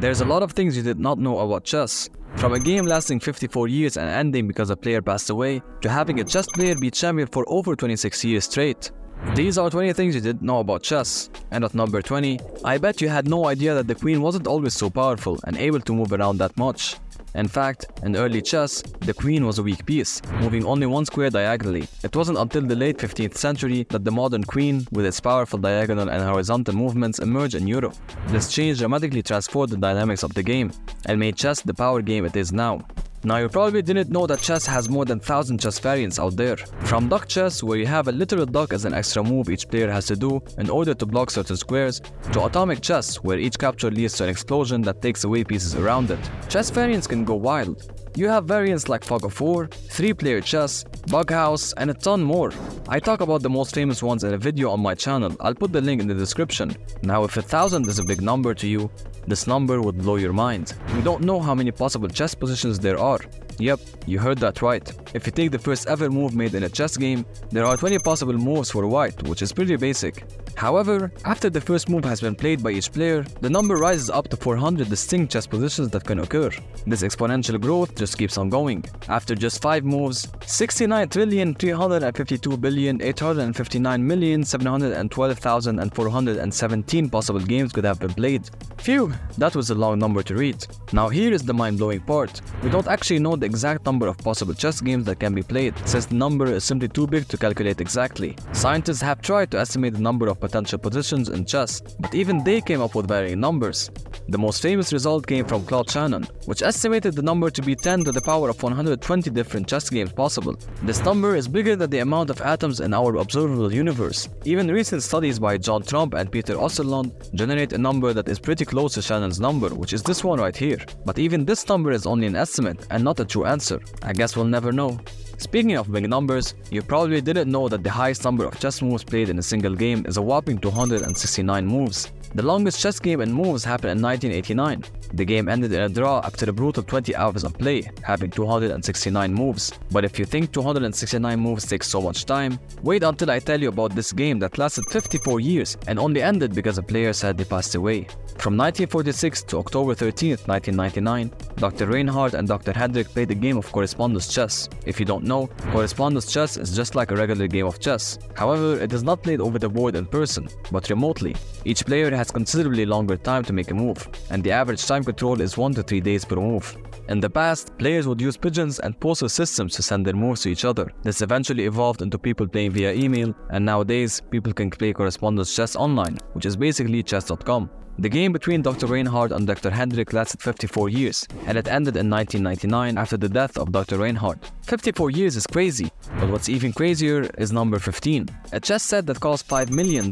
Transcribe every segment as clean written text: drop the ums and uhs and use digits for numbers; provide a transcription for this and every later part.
There's a lot of things you did not know about chess. From a game lasting 54 years and ending because a player passed away, to having a chess player be champion for over 26 years straight. These are 20 things you didn't know about chess. And at number 20, I bet you had no idea that the queen wasn't always so powerful and able to move around that much. In fact, in early chess, the queen was a weak piece, moving only one square diagonally. It wasn't until the late 15th century that the modern queen, with its powerful diagonal and horizontal movements, emerged in Europe. This change dramatically transformed the dynamics of the game and made chess the power game it is now. Now you probably didn't know that chess has more than 1,000 chess variants out there. From duck chess, where you have a literal duck as an extra move each player has to do in order to block certain squares, to atomic chess, where each capture leads to an explosion that takes away pieces around it. Chess variants can go wild. You have variants like fog of war, 3-player chess, bug house, and a ton more. I talk about the most famous ones in a video on my channel. I'll put the link in the description. Now if 1,000 is a big number to you, this number would blow your mind. We don't know how many possible chess positions there are. Yep, you heard that right. If you take the first ever move made in a chess game, there are 20 possible moves for white, which is pretty basic. However, after the first move has been played by each player, the number rises up to 400 distinct chess positions that can occur. This exponential growth just keeps on going. After just 5 moves, 69,352,859,712,417 possible games could have been played. Phew, that was a long number to read. Now here is the mind-blowing part. We don't actually know the exact number of possible chess games that can be played, since the number is simply too big to calculate exactly. Scientists have tried to estimate the number of potential positions in chess, but even they came up with varying numbers. The most famous result came from Claude Shannon, which estimated the number to be 10 to the power of 120 different chess games possible. This number is bigger than the amount of atoms in our observable universe. Even recent studies by John Trump and Peter Osserlund generate a number that is pretty close to Shannon's number, which is this one right here. But even this number is only an estimate and not a true answer. I guess we'll never know. Speaking of big numbers, you probably didn't know that the highest number of chess moves played in a single game is a whopping 269 moves. The longest chess game in moves happened in 1989. The game ended in a draw after a brutal 20 hours of play, having 269 moves. But if you think 269 moves takes so much time, wait until I tell you about this game that lasted 54 years and only ended because a player sadly passed away. From 1946 to October 13, 1999, Dr. Reinhardt and Dr. Hendrik played a game of correspondence chess. If you don't know, correspondence chess is just like a regular game of chess. However, it is not played over the board in person, but remotely. Each player has considerably longer time to make a move, and the average time control is 1 to 3 days per move. In the past, players would use pigeons and postal systems to send their moves to each other. This eventually evolved into people playing via email, and nowadays, people can play correspondence chess online, which is basically chess.com. The game between Dr. Reinhardt and Dr. Hendrik lasted 54 years, and it ended in 1999 after the death of Dr. Reinhardt. 54 years is crazy, but what's even crazier is number 15, a chess set that cost $5 million.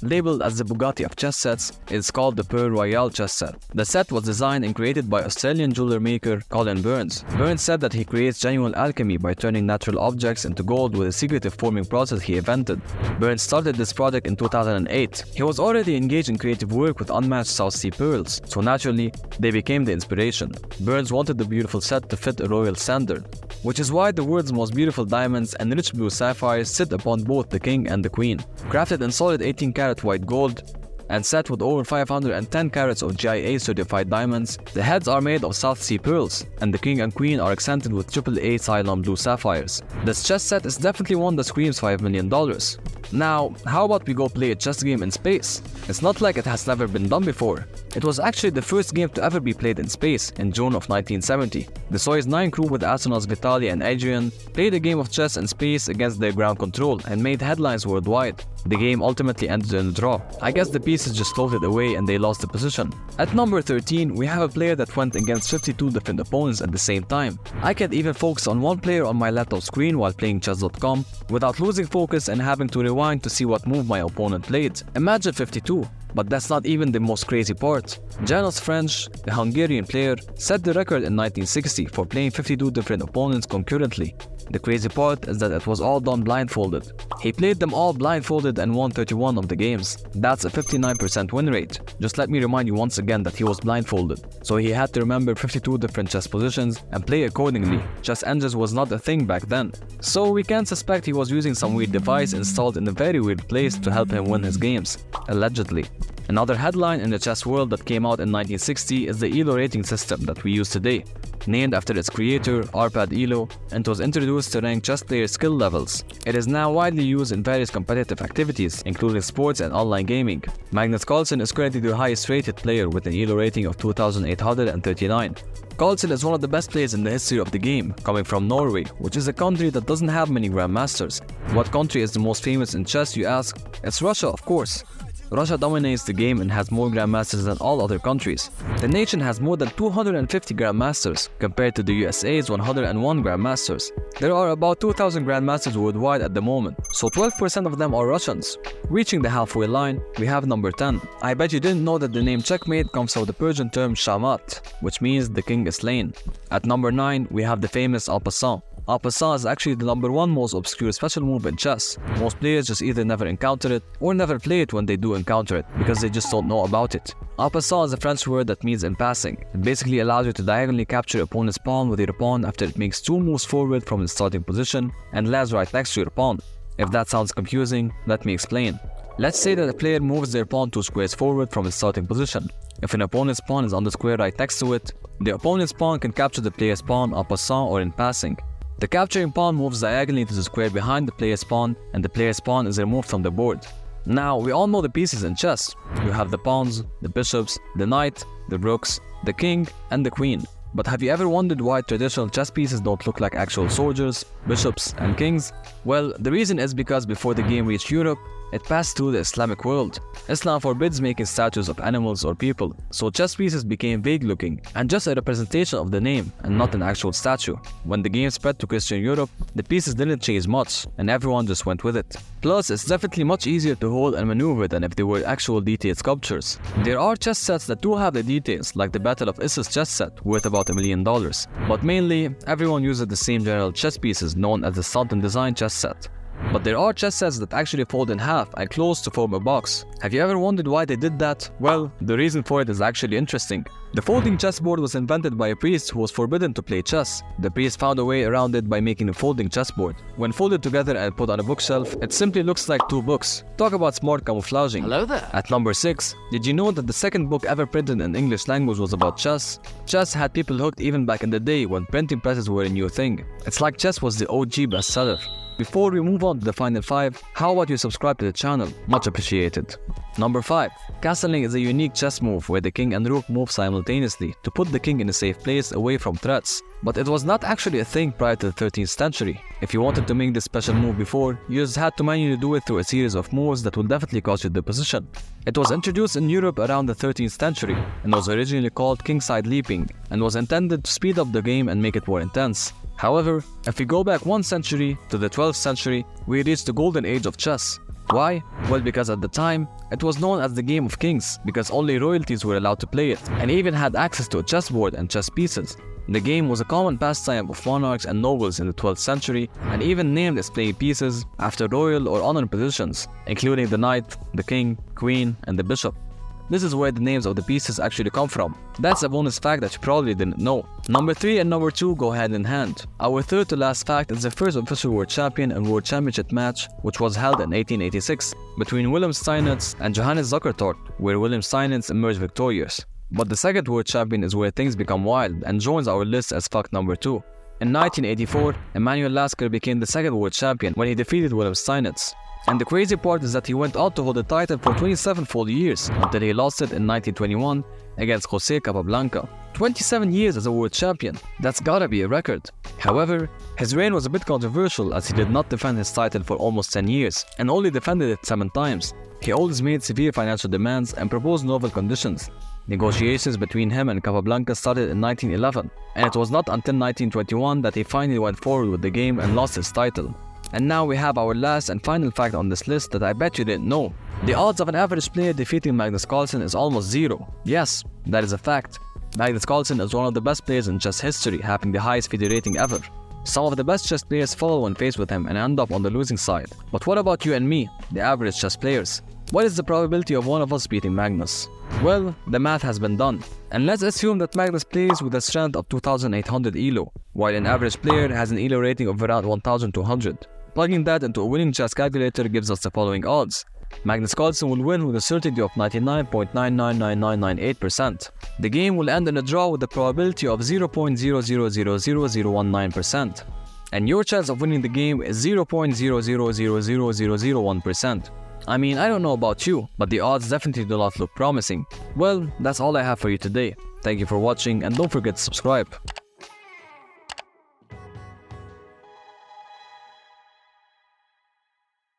Labeled as the Bugatti of chess sets, it's called the Pearl Royale chess set. The set was designed and created by Australian jeweler maker Colin Burns. Burns said that he creates genuine alchemy by turning natural objects into gold with a secretive forming process he invented. Burns started this project in 2008. He was already engaged in creative work with unmatched South Sea pearls, so naturally, they became the inspiration. Burns wanted the beautiful set to fit a royal standard, which is why the world's most beautiful diamonds and rich blue sapphires sit upon both the king and the queen. Crafted in solid 18-karat white gold and set with over 510 carats of GIA certified diamonds, the heads are made of South Sea pearls, and the king and queen are accented with AAA Ceylon blue sapphires. This chess set is definitely one that screams $5 million. Now, how about we go play a chess game in space? It's not like it has never been done before. It was actually the first game to ever be played in space in June of 1970. The Soyuz 9 crew with astronauts Vitaly and Adrian played a game of chess in space against their ground control and made headlines worldwide. The game ultimately ended in a draw. I guess the pieces just floated away and they lost the position. At number 13, we have a player that went against 52 different opponents at the same time. I can't even focus on one player on my laptop screen while playing chess.com without losing focus and having to rewind to see what move my opponent played. Imagine 52. But that's not even the most crazy part. Janos French, a Hungarian player, set the record in 1960 for playing 52 different opponents concurrently. The crazy part is that it was all done blindfolded. He played them all blindfolded and won 31 of the games. That's a 59% win rate. Just let me remind you once again that he was blindfolded, so he had to remember 52 different chess positions and play accordingly. Chess engines was not a thing back then, so we can suspect he was using some weird device installed in a very weird place to help him win his games, allegedly. Another headline in the chess world that came out in 1960 is the ELO rating system that we use today. Named after its creator, Arpad Elo, and was introduced to rank chess players' skill levels. It is now widely used in various competitive activities, including sports and online gaming. Magnus Carlsen is currently the highest rated player with an ELO rating of 2,839. Carlsen is one of the best players in the history of the game, coming from Norway, which is a country that doesn't have many grandmasters. What country is the most famous in chess, you ask? It's Russia, of course. Russia dominates the game and has more grandmasters than all other countries. The nation has more than 250 grandmasters, compared to the USA's 101 grandmasters. There are about 2,000 grandmasters worldwide at the moment, so 12% of them are Russians. Reaching the halfway line, we have number 10. I bet you didn't know that the name checkmate comes from the Persian term shamat, which means the king is slain. At number 9, we have the famous en passant. En passant is actually the number 1 most obscure special move in chess. Most players just either never encounter it or never play it when they do encounter it because they just don't know about it. En passant is a French word that means in passing. It basically allows you to diagonally capture your opponent's pawn with your pawn after it makes 2 moves forward from its starting position and lands right next to your pawn. If that sounds confusing, let me explain. Let's say that a player moves their pawn 2 squares forward from its starting position. If an opponent's pawn is on the square right next to it, the opponent's pawn can capture the player's pawn en passant or in passing. The capturing pawn moves diagonally to the square behind the player's pawn, and the player's pawn is removed from the board. Now, we all know the pieces in chess. You have the pawns, the bishops, the knight, the rooks, the king, and the queen. But have you ever wondered why traditional chess pieces don't look like actual soldiers, bishops, and kings? Well, the reason is because before the game reached Europe, it passed through the Islamic world. Islam forbids making statues of animals or people, so chess pieces became vague looking and just a representation of the name and not an actual statue. When the game spread to Christian Europe, the pieces didn't change much and everyone just went with it. Plus, it's definitely much easier to hold and maneuver than if they were actual detailed sculptures. There are chess sets that do have the details, like the Battle of Issus chess set, worth about $1 million. But mainly, everyone uses the same general chess pieces known as the Sultan design chess set. But there are chess sets that actually fold in half and close to form a box. Have you ever wondered why they did that? Well, the reason for it is actually interesting. The folding chessboard was invented by a priest who was forbidden to play chess. The priest found a way around it by making a folding chessboard. When folded together and put on a bookshelf, it simply looks like 2 books. Talk about smart camouflaging. Hello there. At number 6, did you know that the second book ever printed in English language was about chess? Chess had people hooked even back in the day when printing presses were a new thing. It's like chess was the OG bestseller. Before we move on to the final 5, how about you subscribe to the channel? Much appreciated. Number 5. Castling is a unique chess move where the king and rook move simultaneously to put the king in a safe place away from threats. But it was not actually a thing prior to the 13th century. If you wanted to make this special move before, you just had to manually do it through a series of moves that will definitely cost you the position. It was introduced in Europe around the 13th century and was originally called kingside leaping and was intended to speed up the game and make it more intense. However, if we go back 1 century to the 12th century, we reached the golden age of chess. Why? Well, because at the time, it was known as the game of kings because only royalties were allowed to play it and even had access to a chessboard and chess pieces. The game was a common pastime of monarchs and nobles in the 12th century and even named its playing pieces after royal or honored positions, including the knight, the king, queen, and the bishop. This is where the names of the pieces actually come from. That's a bonus fact that you probably didn't know. Number 3 and number 2 go hand in hand. Our third to last fact is the first official world champion and world championship match, which was held in 1886 between Willem Steinitz and Johannes Zukertort, where Willem Steinitz emerged victorious. But the second world champion is where things become wild and joins our list as fact number 2. In 1984, Emanuel Lasker became the second world champion when he defeated Willem Steinitz. And the crazy part is that he went on to hold the title for 27 full years until he lost it in 1921 against Jose Capablanca. 27 years as a world champion, that's gotta be a record. However, his reign was a bit controversial as he did not defend his title for almost 10 years and only defended it 7 times. He always made severe financial demands and proposed novel conditions. Negotiations between him and Capablanca started in 1911, and it was not until 1921 that he finally went forward with the game and lost his title. And now we have our last and final fact on this list that I bet you didn't know. The odds of an average player defeating Magnus Carlsen is almost 0. Yes, that is a fact. Magnus Carlsen is one of the best players in chess history, having the highest FIDE rating ever. Some of the best chess players fall when faced with him and end up on the losing side. But what about you and me, the average chess players? What is the probability of one of us beating Magnus? Well, the math has been done. And let's assume that Magnus plays with a strength of 2800 ELO, while an average player has an ELO rating of around 1200. Plugging that into a winning chess calculator gives us the following odds. Magnus Carlsen will win with a certainty of 99.9999998%. The game will end in a draw with a probability of 0.0000019%. And your chance of winning the game is 0.0000001%. I mean, I don't know about you, but the odds definitely do not look promising. Well, that's all I have for you today. Thank you for watching and don't forget to subscribe.